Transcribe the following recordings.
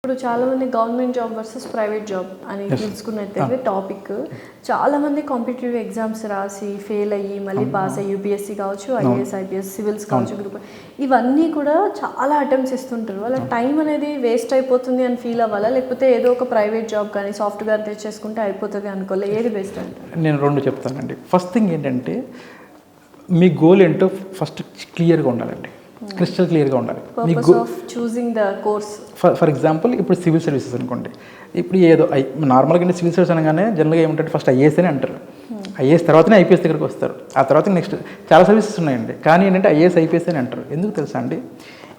ఇప్పుడు చాలామంది government job versus private job అని తెలుసుకున్నట్టయితే టాపిక్ చాలామంది కాంపిటేటివ్ ఎగ్జామ్స్ రాసి ఫెయిల్ అయ్యి మళ్ళీ పాస్ అయ్యి యూపీఎస్సీ కావచ్చు, ఐఏఎస్ ఐపీఎస్ సివిల్స్ కావచ్చు, గ్రూప్ ఇవన్నీ కూడా చాలా అటెంప్ట్స్ ఇస్తుంటారు. వాళ్ళ టైం అనేది వేస్ట్ అయిపోతుంది అని ఫీల్ అవ్వాలా, లేకపోతే ఏదో ఒక ప్రైవేట్ జాబ్ కానీ సాఫ్ట్వేర్ తెచ్చేసుకుంటే అయిపోతుంది అనుకోవాలి, ఏది బెస్ట్ అంటారు? నేను రెండు చెప్తానండి. ఫస్ట్ థింగ్ ఏంటంటే మీ గోల్ ఏంటో ఫస్ట్ క్లియర్గా ఉండాలండి, క్రిస్టల్ క్లియర్గా ఉండాలి. ఫర్ ఎగ్జాంపుల్ ఇప్పుడు సివిల్ సర్వీసెస్ అనుకోండి. ఇప్పుడు ఏదో నార్మల్గా సివిల్ సర్వీస్ అనగానే జనరల్గా ఏమంటే ఫస్ట్ ఐఏఎస్ అని అంటారు. ఐఏఎస్ తర్వాతనే ఐపీఎస్ దగ్గరికి వస్తారు. ఆ తర్వాత నెక్స్ట్ చాలా సర్వీసెస్ ఉన్నాయండి, కానీ ఏంటంటే ఐఏఎస్ ఐపీఎస్ అని అంటారు. ఎందుకు తెలుసా అండి,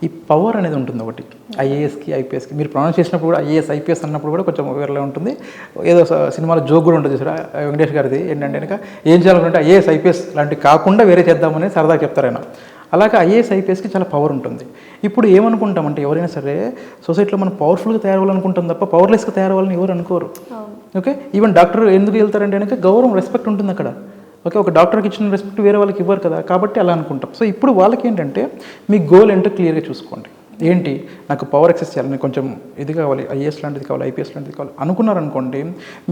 ఈ పవర్ అనేది ఉంటుంది ఒకటి ఐఏఎస్కి ఐపీఎస్కి. మీరు ప్రొనౌన్స్ చేసినప్పుడు కూడా ఐఏఎస్ ఐపీఎస్ అన్నప్పుడు కూడా కొంచెం వేరేలా ఉంటుంది. ఏదో సినిమాలో జోక్ కూడా ఉంటుంది చూసారా వెంకటేష్ గారిది, ఏంటంటే కనుక ఏం చేయాలనుకుంటే ఐఏఎస్ ఐపీఎస్ లాంటివి కాకుండా వేరే చేద్దామని సరదాగా చెప్తారు ఆయన. అలాగే ఐఏఎస్ ఐపీఎస్కి చాలా పవర్ ఉంటుంది. ఇప్పుడు ఏమనుకుంటామంటే ఎవరైనా సరే సొసైటీలో మనం పవర్ఫుల్గా తయారవ్వాలనుకుంటాం తప్ప పవర్లెస్గా తయారవ్వాలని ఎవరు అనుకోరు. ఓకే, ఈవెన్ డాక్టర్ ఎందుకు వెళ్తారంటే కనుక గౌరవం రెస్పెక్ట్ ఉంటుంది అక్కడ. ఓకే, ఒక డాక్టర్కి ఇచ్చిన రెస్పెక్ట్ వేరే వాళ్ళకి ఇవ్వరు కదా, కాబట్టి అలా అనుకుంటాం. సో ఇప్పుడు వాళ్ళకి ఏంటంటే మీ గోల్ ఏంటో క్లియర్గా చూసుకోండి. ఏంటి, నాకు పవర్ ఎక్సెస్ చేయాలి, నేను కొంచెం ఇది కావాలి, ఐఏఎస్ లాంటిది కావాలి, ఐపీఎస్ లాంటిది కావాలి అనుకున్నారనుకోండి,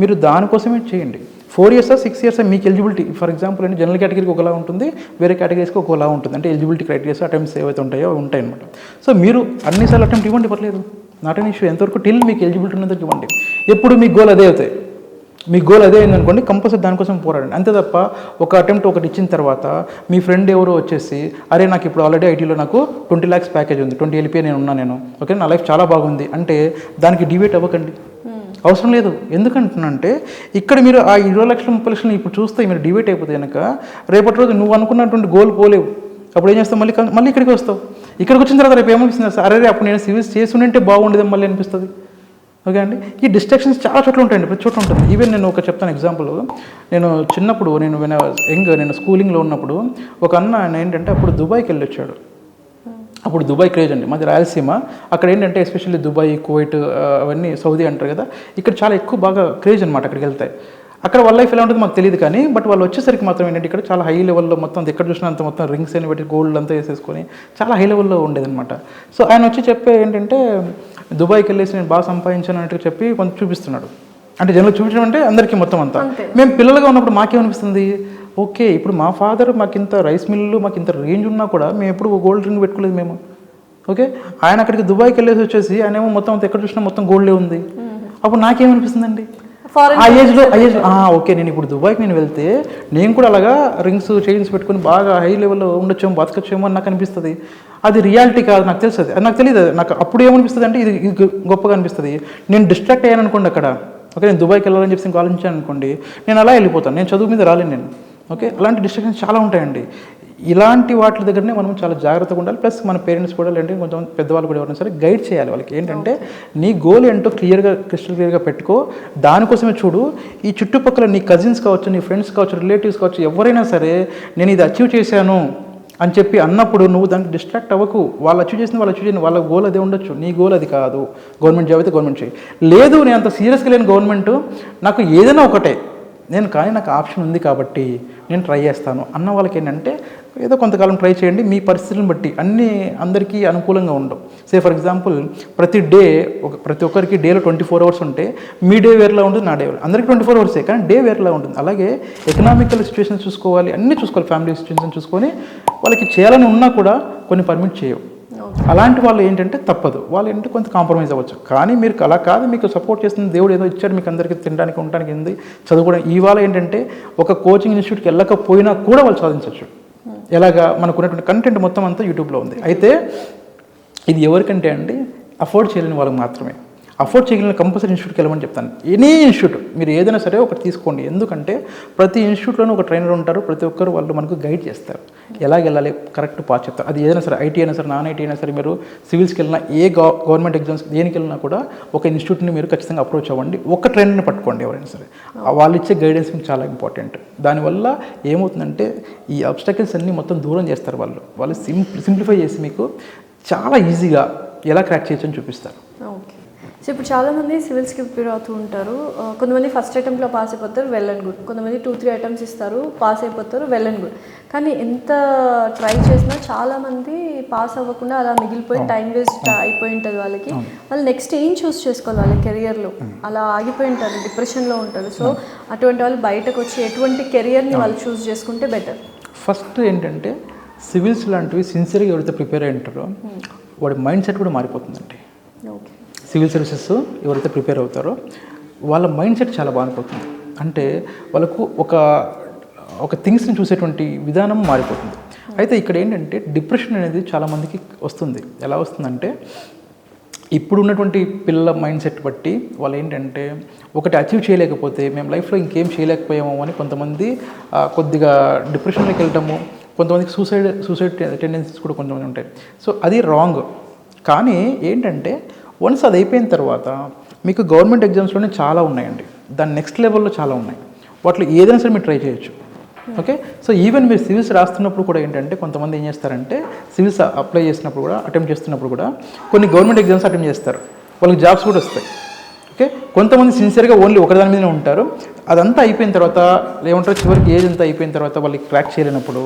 మీరు దానికోసమే చేయండి. 4 years 6 years మీకు ఎలిజిబిలిటీ. ఫర్ ఎగ్జాంపుల్ అంటే జనరల్ కేటగిరీకి ఒకలా ఉంటుంది, వేరే కేటగిరీస్కి ఒకలా ఉంటుంది. అంటే ఎలిజిబిలిటీ క్రైటీరియాస్ అటెంప్ట్స్ ఏవైతే ఉంటాయో అవి ఉంటాయి అనమాట. సో మీరు అన్నిసార్లు అటెంప్ట్ ఇవ్వండి, పర్లేదు, నాట్ అన్ ఇష్యూ. ఎంతవరకు టిల్ మీకు ఎలిజిబిలిటీ ఉన్నందుకు ఇవ్వండి. ఎప్పుడు మీ గోల్ అదే అవుతాయి, మీ గోల్ అదే అయిందనుకోండి, కంపల్సరీ దానికోసం పోరాడండి. అంతే తప్ప ఒక అటెంప్ట్ ఒకటి ఇచ్చిన తర్వాత మీ ఫ్రెండ్ ఎవరో వచ్చేసి అరే నాకు ఇప్పుడు ఆల్రెడీ ఐటీలో నాకు 20 lakhs ప్యాకేజ్ ఉంది, 20 LPA నేను ఓకే, నా లైఫ్ చాలా బాగుంది అంటే దానికి డివేట్ అవ్వకండి, అవసరం లేదు. ఎందుకంటున్నంటే ఇక్కడ మీరు ఆ 20 లక్షలు 30 లక్షలు ఇప్పుడు చూస్తే మీరు డివేట్ అయిపోతే కనుక రేపటి రోజు నువ్వు అనుకున్నటువంటి గోల్ పోలేవు. అప్పుడు ఏం చేస్తావు, మళ్ళీ ఇక్కడికి వస్తావు. ఇక్కడికి వచ్చిన తర్వాత రేపు ఏమనిపిస్తుంది, అరే అప్పుడు నేను సివిల్స్ చేసి ఉంటే బాగుండేది మళ్ళీ అనిపిస్తుంది. ఓకే అండి, ఈ డిస్ట్రాక్షన్స్ చాలా చోట్ల ఉంటాయండి, ప్రతి చోట్ల ఉంటుంది. ఈవెన్ నేను ఒక చెప్తాను ఎగ్జాంపుల్. నేను చిన్నప్పుడు నేను స్కూలింగ్లో ఉన్నప్పుడు ఒక ఆయన ఏంటంటే అప్పుడు దుబాయ్కి వెళ్ళి వచ్చాడు. అప్పుడు దుబాయ్ క్రేజ్ అండి, మాది రాయలసీమ. అక్కడ ఏంటంటే ఎస్పెషల్లీ దుబాయ్, కువైట్ అవన్నీ సౌదీ అంటారు కదా, ఇక్కడ చాలా ఎక్కువ బాగా క్రేజ్ అనమాట. అక్కడికి వెళ్తాయి. అక్కడ వాళ్ళ లైఫ్ ఎలా ఉంటుందో మాకు తెలియదు, కానీ బట్ వాళ్ళు వచ్చేసరికి మాత్రం ఏంటంటే ఇక్కడ చాలా హై లెవెల్లో మొత్తం ఎక్కడ చూసినా అంత మొత్తం రింగ్స్ అని పెట్టి గోల్డ్ అంతా వేసేసుకొని చాలా హై లెవెల్లో ఉండేదన్నమాట. సో ఆయన వచ్చి చెప్పే ఏంటంటే దుబాయ్కి వెళ్ళేసి నేను బాగా సంపాదించాను అన్నట్టు చెప్పి కొంచెం చూపిస్తున్నాడు. అంటే జనరల్ చూపించడం అంటే అందరికీ మొత్తం అంతా. మేము పిల్లలుగా ఉన్నప్పుడు మాకేమనిపిస్తుంది, ఓకే ఇప్పుడు మా ఫాదర్ మాకు ఇంత రైస్ మిల్లు మాకు ఇంత రేంజ్ ఉన్నా కూడా మేము ఎప్పుడు గోల్డ్ రింగ్ పెట్టుకోలేదు మేము. ఓకే, ఆయన అక్కడికి దుబాయ్కి వెళ్ళేసి వచ్చేసి ఆయన ఏమో మొత్తం అంత ఎక్కడ చూసినా మొత్తం గోల్డే ఉంది. అప్పుడు నాకేమనిపిస్తుందండి, ఆ ఏజ్లో ఓకే నేను ఇప్పుడు దుబాయ్కి నేను వెళ్తే నేను కూడా అలాగా రింగ్స్ చైన్స్ పెట్టుకుని బాగా హై లెవెల్లో ఉండొచ్చేమో బతకొచ్చేమో అని నాకు అనిపిస్తుంది. అది రియాలిటీ కాదు, నాకు తెలుస్తుంది. అది నాకు తెలియదు. నాకు అప్పుడు ఏమనిపిస్తుంది అంటే ఇది గొప్పగా అనిపిస్తుంది. నేను డిస్ట్రాక్ట్ అయ్యాను అనుకోండి అక్కడ. ఓకే, నేను దుబాయ్కి వెళ్ళాలని చెప్పి ఆలోచించాను అనుకోండి, నేను అలా వెళ్ళిపోతాను, నేను చదువు మీద రాలేను నేను. ఓకే, అలాంటి డిస్ట్రాక్షన్స్ చాలా ఉంటాయండి. ఇలాంటి వాటి దగ్గరనే మనం చాలా జాగ్రత్తగా ఉండాలి. ప్లస్ మన పేరెంట్స్ కూడా లేదంటే కొంచెం పెద్దవాళ్ళు కూడా ఎవరైనా సరే గైడ్ చేయాలి వాళ్ళకి. ఏంటంటే నీ గోల్ ఏంటో క్రిస్టల్ క్లియర్గా పెట్టుకో, దానికోసమే చూడు. ఈ చుట్టుపక్కల నీ కజిన్స్ కావచ్చు, నీ ఫ్రెండ్స్ కావచ్చు, రిలేటివ్స్ కావచ్చు, ఎవరైనా సరే నేను ఇది అచీవ్ చేశాను అని చెప్పి అన్నప్పుడు నువ్వు దానికి డిస్ట్రాక్ట్ అవ్వకు. వాళ్ళు అచీవ్ చేసింది వాళ్ళు అచీవ్ చేయండి, వాళ్ళ గోల్ అదే ఉండొచ్చు, నీ గోల్ అది కాదు. గవర్నమెంట్ జాబ్ అయితే గవర్నమెంట్ చేయి. లేదు నేను అంత సీరియస్గా లేని గవర్నమెంట్, నాకు ఏదైనా ఒకటే కానీ నాకు ఆప్షన్ ఉంది కాబట్టి నేను ట్రై చేస్తాను అన్న వాళ్ళకి ఏంటంటే ఏదో కొంతకాలం ట్రై చేయండి. మీ పరిస్థితులను బట్టి అన్నీ అందరికీ అనుకూలంగా ఉండవు. సే ఫర్ ఎగ్జాంపుల్ ప్రతి ఒక్కరికి డేలో 24 hours ఉంటే మీ డే వేరేలా ఉంటుంది, నా డే అందరికీ 24 hours, కానీ డే వేరేలా ఉంటుంది. అలాగే ఎకనామికల్ సిచ్యువేషన్ చూసుకోవాలి, అన్నీ చూసుకోవాలి. ఫ్యామిలీ సిచ్యువేషన్ చూసుకొని వాళ్ళకి చేయాలని ఉన్నా కూడా కొన్ని పర్మిట్ చేయవు. అలాంటి వాళ్ళు ఏంటంటే తప్పదు, వాళ్ళు ఏంటంటే కొంత కాంప్రమైజ్ అవ్వచ్చు. కానీ మీరు అలా కాదు, మీకు సపోర్ట్ చేస్తుంది దేవుడు, ఏదో ఇచ్చాడు మీకు అందరికీ తినడానికి ఉండడానికి ఉంది చదువుకోవడం. ఇవాళ ఏంటంటే ఒక కోచింగ్ ఇన్స్టిట్యూట్కి వెళ్ళకపోయినా కూడా వాళ్ళు సాధించవచ్చు. ఎలాగా మనకు ఉన్నటువంటి కంటెంట్ మొత్తం అంతా యూట్యూబ్లో ఉంది. అయితే ఇది ఎవరికంటే అండి అఫోర్డ్ చేయలేని వాళ్ళకి మాత్రమే. అఫోర్డ్ చేయగలిగిన కంపల్సరీ ఇన్స్టిట్యూట్కి వెళ్ళమని చెప్తాను. ఎనీ ఇన్స్టిట్యూట్ మీరు ఏదైనా సరే ఒకటి తీసుకోండి. ఎందుకంటే ప్రతి ఇన్స్టిట్యూట్లోనూ ఒక ట్రైనర్ ఉంటారు, ప్రతి ఒక్కరు వాళ్ళు మనకు గైడ్ చేస్తారు, ఎలాగ వెళ్ళాలి, కరెక్ట్ పాత్ చెప్తారు. అది ఏదైనా సరే, ఐటీ అయినా సరే, నాన్ ఐటీ అయినా సరే, మీరు సివిల్స్కి వెళ్ళినా, ఏ గవర్నమెంట్ ఎగ్జామ్స్ దేనికి వెళ్ళినా కూడా ఒక ఇన్స్టిట్యూట్ని మీరు ఖచ్చితంగా అప్రోచ్ అవ్వండి. ఒక ట్రైనర్ని పట్టుకోండి ఎవరైనా సరే. వాళ్ళు ఇచ్చే గైడెన్స్ మీకు చాలా ఇంపార్టెంట్. దానివల్ల ఏమవుతుందంటే ఈ అబ్స్టకిల్స్ అన్నీ మొత్తం దూరం చేస్తారు. వాళ్ళు సింప్లిఫై చేసి మీకు చాలా ఈజీగా ఎలా క్రాక్ చేయొచ్చు అని చూపిస్తారు. ఓకే. సో ఇప్పుడు చాలామంది సివిల్స్కి ప్రిపేర్ అవుతూ ఉంటారు. కొంతమంది ఫస్ట్ అటెంప్ట్లో పాస్ అయిపోతారు, వెల్ అండ్ గుడ్. కొంతమంది 2-3 అటెంప్ట్స్ ఇస్తారు, పాస్ అయిపోతారు, వెల్ అండ్ గుడ్. కానీ ఎంత ట్రై చేసినా చాలామంది పాస్ అవ్వకుండా అలా మిగిలిపోయి టైం వేస్ట్ అయిపోయి ఉంటుంది వాళ్ళకి. వాళ్ళు నెక్స్ట్ ఏం చూస్ చేసుకోవాలి వాళ్ళ కెరియర్లో, అలా ఆగిపోయి ఉంటారు, డిప్రెషన్లో ఉంటారు. సో అటువంటి వాళ్ళు బయటకు వచ్చి ఎటువంటి కెరియర్ని వాళ్ళు చూస్ చేసుకుంటే బెటర్? ఫస్ట్ ఏంటంటే సివిల్స్ లాంటివి సిన్సియర్గా ఎవరైతే ప్రిపేర్ అయి ఉంటారో వాడి మైండ్ సెట్ కూడా మారిపోతుందండి. ఓకే. సివిల్ సర్వీసెస్ ఎవరైతే ప్రిపేర్ అవుతారో వాళ్ళ మైండ్ సెట్ చాలా బాగుంటుంది. అంటే వాళ్ళకు ఒక థింగ్స్ని చూసేటువంటి విధానం మారిపోతుంది. అయితే ఇక్కడ ఏంటంటే డిప్రెషన్ అనేది చాలామందికి వస్తుంది. ఎలా వస్తుందంటే ఇప్పుడు ఉన్నటువంటి పిల్లల మైండ్ సెట్ బట్టి వాళ్ళు ఏంటంటే ఒకటి అచీవ్ చేయలేకపోతే మేము లైఫ్లో ఇంకేం చేయలేకపోయాము అని కొంతమంది కొద్దిగా డిప్రెషన్లోకి వెళ్ళటము, కొంతమందికి సూసైడ్ టెండెన్సీస్ కూడా కొంతమంది ఉంటాయి. సో అది రాంగ్. కానీ ఏంటంటే వన్స్ అది అయిపోయిన తర్వాత మీకు గవర్నమెంట్ ఎగ్జామ్స్లోనే చాలా ఉన్నాయండి, దాని నెక్స్ట్ లెవెల్లో చాలా ఉన్నాయి. వాటిలో ఏదైనా సరే మీరు ట్రై చేయొచ్చు. ఓకే. సో ఈవెన్ మీరు సివిల్స్ రాస్తున్నప్పుడు కూడా ఏంటంటే కొంతమంది ఏం చేస్తారంటే సివిల్స్ అప్లై చేసినప్పుడు కూడా అటెంప్ట్ చేస్తున్నప్పుడు కూడా కొన్ని గవర్నమెంట్ ఎగ్జామ్స్ అటెంప్ట్ చేస్తారు, వాళ్ళకి జాబ్స్ కూడా వస్తాయి. ఓకే. కొంతమంది సిన్సియర్గా ఓన్లీ ఒకదాని మీదనే ఉంటారు. అదంతా అయిపోయిన తర్వాత ఏమంటారు, చివరికి ఏజ్ అంతా అయిపోయిన తర్వాత వాళ్ళకి క్రాక్ చేయలేనప్పుడు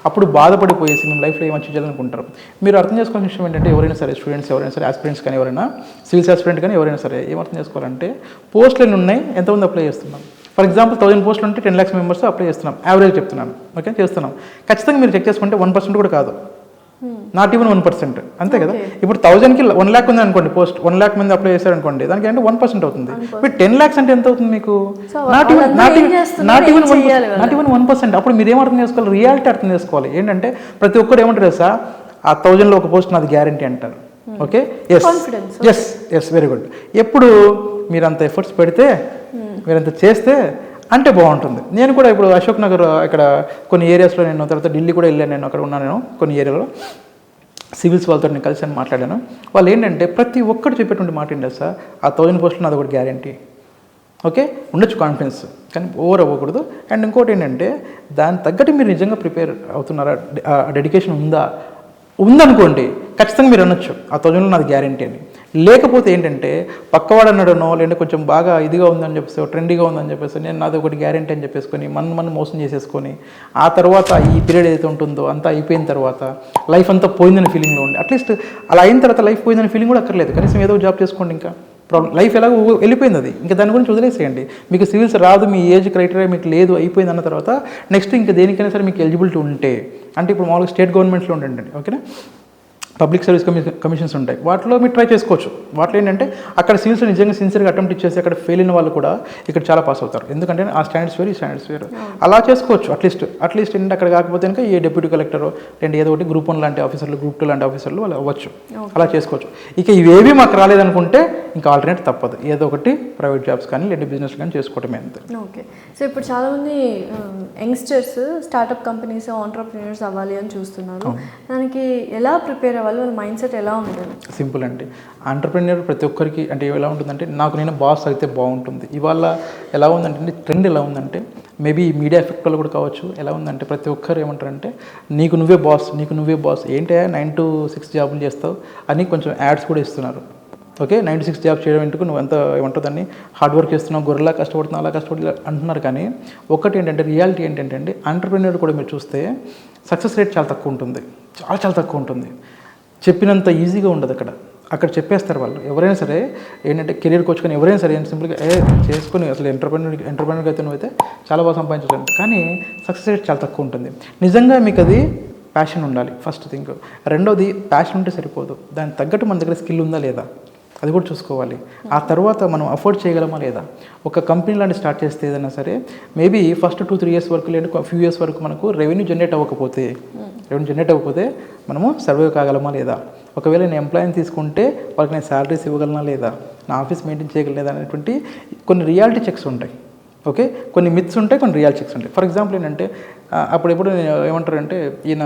అప్పుడు బాధపడిపోయేసి మేము లైఫ్లో ఏం అచీవ్ చేయాలనుకుంటారు. మీరు అర్థం చేసుకోవాల్సిన విషయం ఏంటంటే ఎవరైనా సరే స్టూడెంట్స్ ఎవరైనా సరే ఆస్పిరెంట్స్ కానీ ఎవరైనా సివిల్స్ ఆస్పిరెంట్ కానీ ఎవరైనా సరే ఏం అర్థం చేసుకోవాలంటే పోస్టులు ఎన్ని ఉన్నాయి, ఎంతమంది అప్లై చేస్తున్నాం. ఫర్ ఎగ్జాంపుల్ 1000 పోస్టులు ఉంటే 10 lakhs మెంబర్స్ అప్లై చేస్తున్నాం, యావరేజ్ చెప్తున్నాను. ఓకే. చేస్తున్నాం. ఖచ్చితంగా మీరు చెక్ చేసుకుంటే 1% కూడా కాదు, నాట్ ఈవెన్ 1%. అంతే కదా. ఇప్పుడు 1000కి 1 lakh ఉంది అనుకోండి, పోస్ట్ 1 lakh మంది అప్లై చేశారు అనుకోండి, దానికి అంటే 1% అవుతుంది. మీరు 10 lakhs అంటే ఎంత అవుతుంది మీకు? Not even 1%. అప్పుడు మీరు ఏం అర్థం చేసుకోవాలి, రియాలిటీ అర్థం చేసుకోవాలి. ఏంటంటే ప్రతి ఒక్కరు ఏమంటారు తెలుసా, ఆ 1000లో ఒక పోస్ట్ నాది గ్యారంటీ అంటారు. ఓకే. Yes very good. ఎప్పుడు మీరు అంత ఎఫర్ట్స్ పెడితే మీరంత చేస్తే అంటే బాగుంటుంది. నేను కూడా ఇప్పుడు అశోక్ నగర్ ఇక్కడ కొన్ని ఏరియాస్లో నేను తర్వాత ఢిల్లీ కూడా వెళ్ళాను, నేను అక్కడ ఉన్నాను. నేను కొన్ని ఏరియాలో సివిల్స్ వాళ్ళతో నేను కలిసి మాట్లాడాను. వాళ్ళు ఏంటంటే ప్రతి ఒక్కరు చెప్పేటువంటి మాట ఏంటంటే సార్, ఆ 1000 పోస్టులు నాది ఒకటి గ్యారంటీ. ఓకే. ఉండొచ్చు కాన్ఫిడెన్స్, కానీ ఓవర్ అవ్వకూడదు. అండ్ ఇంకోటి ఏంటంటే దాని తగ్గట్టు మీరు నిజంగా ప్రిపేర్ అవుతున్నారా, డెడికేషన్ ఉందనుకోండి, ఖచ్చితంగా మీరు అనొచ్చు ఆ 1000లో నాది గ్యారంటీ అని. లేకపోతే ఏంటంటే పక్కవాడు అన్నాడనో లేదంటే కొంచెం బాగా ఇదిగా ఉందని చెప్పేసి ట్రెండీగా ఉందని చెప్పేసి నేను నాది ఒకటి గ్యారంటీ అని చెప్పేసుకొని మనం మోసం చేసేసుకొని ఆ తర్వాత ఈ పీరియడ్ ఏదైతే ఉంటుందో అంతా అయిపోయిన తర్వాత లైఫ్ అంతా పోయిందని ఫీలింగ్లో ఉండి, అట్లీస్ట్ అలా అయిన తర్వాత లైఫ్ పోయిందని ఫీలింగ్ కూడా అక్కర్లేదు, కనీసం ఏదో జాబ్ చేసుకోండి. ఇంకా ప్రాబ్లం లైఫ్ ఎలాగో వెళ్ళిపోయింది, అది ఇంకా దాని గురించి వదిలేసేయండి. మీకు సివిల్స్ రాదు, మీ ఏజ్ క్రైటీరియా మీకు లేదు, అయిపోయింది అన్న తర్వాత నెక్స్ట్ ఇంకా దేనికైనా సరే మీకు ఎలిజిబిలిటీ ఉంటే, అంటే ఇప్పుడు మామూలుగా స్టేట్ గవర్నమెంట్లో ఉండండి. ఓకేనా. పబ్లిక్ సర్వీస్ కమిషన్స్ ఉంటాయి, వాటిలో మీరు ట్రై చేసుకోవచ్చు. వాటిలో ఏంటంటే అక్కడ సివిల్స్ నిజంగా సిన్సియర్గా అటెంప్ట్ ఇచ్చేసి అక్కడ ఫెయిల్ అయిన వాళ్ళు కూడా ఇక్కడ చాలా పాస్ అవుతారు. ఎందుకంటే ఆ స్టాండర్డ్స్ వేరు, ఈ స్టాండర్డ్స్ వేరు. అలా చేసుకోవచ్చు. అట్లీస్ట్ ఏంటంటే అక్కడ కాకపోతే కనుక ఏ డెప్యూటీ కలెక్టర్ లేదంటే ఏదో ఒకటి గ్రూప్ 1 లాంటి ఆఫీసర్లు, గ్రూప్ 2 లాంటి ఆఫీసర్లు వాళ్ళు అవ్వచ్చు. అలా చేసుకోవచ్చు. ఇక ఇవేవి మాకు రాలేదనుకుంటే ఇంకా ఆల్టర్నేట్ తప్పదు, ఏదో ఒకటి ప్రైవేట్ జాబ్స్ కానీ లేదంటే బిజినెస్ కానీ చేసుకోవటమే అంతే. ఓకే. సో ఇప్పుడు చాలామంది యంగ్స్టర్స్ స్టార్టప్ కంపెనీస్ ఆంటర్‌ప్రెన్యూర్స్ అవ్వాలి అని చూస్తున్నారు. దానికి ఎలా ప్రిపేర్ వాళ్ళ మైండ్ సెట్ ఎలా ఉంటుంది? సింపుల్ అండి. ఆంటర్‌ప్రెన్యూర్ ప్రతి ఒక్కరికి అంటే ఎలా ఉంటుందంటే నేను బాస్ అయితే బాగుంటుంది. ఇవాళ ఎలా ఉందంటే ట్రెండ్ ఎలా ఉందంటే మేబీ మీడియా ఎఫెక్ట్ వల్ల కూడా కావచ్చు. ఎలా ఉందంటే ప్రతి ఒక్కరు ఏమంటారంటే నీకు నువ్వే బాస్ ఏంటి 9 to 6 జాబులు చేస్తావు అని కొంచెం యాడ్స్ కూడా ఇస్తున్నారు. ఓకే. 9 to 6 జాబ్ చేయడం ఎందుకు, నువ్వు ఎంత ఏమంటావు దాన్ని హార్డ్ వర్క్ చేస్తున్నావు, గొర్రెలా కష్టపడుతున్నావు, అలా కష్టపడి అంటున్నారు. కానీ ఒకటి ఏంటంటే రియాలిటీ ఏంటంటే ఆంటర్‌ప్రెన్యూర్ కూడా మీరు చూస్తే సక్సెస్ రేట్ చాలా తక్కువ ఉంటుంది, చాలా తక్కువ ఉంటుంది. చెప్పినంత ఈజీగా ఉండదు అక్కడ చెప్పేస్తారు వాళ్ళు. ఎవరైనా సరే ఏంటంటే కెరీర్ కోచ్ కానీ ఎవరైనా సరే సింపుల్గా చేసుకొని అసలు ఎంటర్‌ప్రెన్యూర్గా అయితే నువ్వైతే చాలా బాగా సంపాదించవచ్చు. కానీ సక్సెస్ రేట్ చాలా తక్కువ ఉంటుంది. నిజంగా మీకు అది ప్యాషన్ ఉండాలి ఫస్ట్ థింగ్. రెండోది ప్యాషన్ ఉంటే సరిపోదు, దానికి తగ్గట్టు మన దగ్గర స్కిల్ ఉందా లేదా అది కూడా చూసుకోవాలి. ఆ తర్వాత మనం అఫోర్డ్ చేయగలమా లేదా. ఒక కంపెనీ లాంటి స్టార్ట్ చేస్తే ఏదైనా సరే మేబీ ఫస్ట్ 2-3 years వరకు లేదా ఫ్యూ ఇయర్స్ వరకు మనకు రెవెన్యూ జనరేట్ అవ్వకపోతే మనము సర్వైవ్ కాగలమా లేదా. ఒకవేళ నేను ఎంప్లాయీని తీసుకుంటే వాళ్ళకి నేను శాలరీస్ ఇవ్వగలనా లేదా, నా ఆఫీస్ మెయింటైన్ చేయగలలేదా అనేటువంటి కొన్ని రియాలిటీ చెక్స్ ఉంటాయి. ఓకే. కొన్ని మిత్స్ ఉంటాయి, కొన్ని రియాలిటీ చెక్స్ ఉంటాయి. ఫర్ ఎగ్జాంపుల్ ఏంటంటే అప్పుడెప్పుడు ఏమంటారంటే ఈయన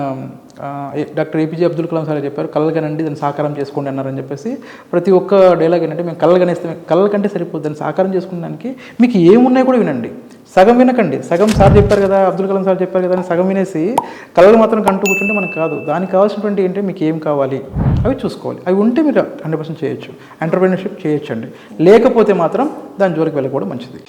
doctor APJ Abdul Kalam sir చెప్పారు, కళ్ళగనండి దాన్ని సాకారం చేసుకోండి అన్నారని చెప్పేసి. ప్రతి ఒక్క డైలాగ్ ఏంటంటే మేము కళ్ళగనేస్తే కళ్ళ కంటే సరిపోద్ది, దాన్ని సాకారం చేసుకునే దానికి మీకు ఏమున్నాయి కూడా వినండి. సగం వినకండి, సగం సార్ చెప్పారు కదా, అబ్దుల్ కలాం సార్ చెప్పారు కదా అని సగం వినేసి కళలు మాత్రం కంటూ కూర్చుంటే మనకు కాదు. దానికి కావాల్సినటువంటి ఏంటి, మీకు ఏం కావాలి అవి చూసుకోవాలి. అవి ఉంటే మీరు 100% చేయొచ్చు, ఎంటర్ప్రెన్యూర్షిప్ చేయొచ్చండి. లేకపోతే మాత్రం దాని జోలికి వెళ్ళకపోవడం మంచిది.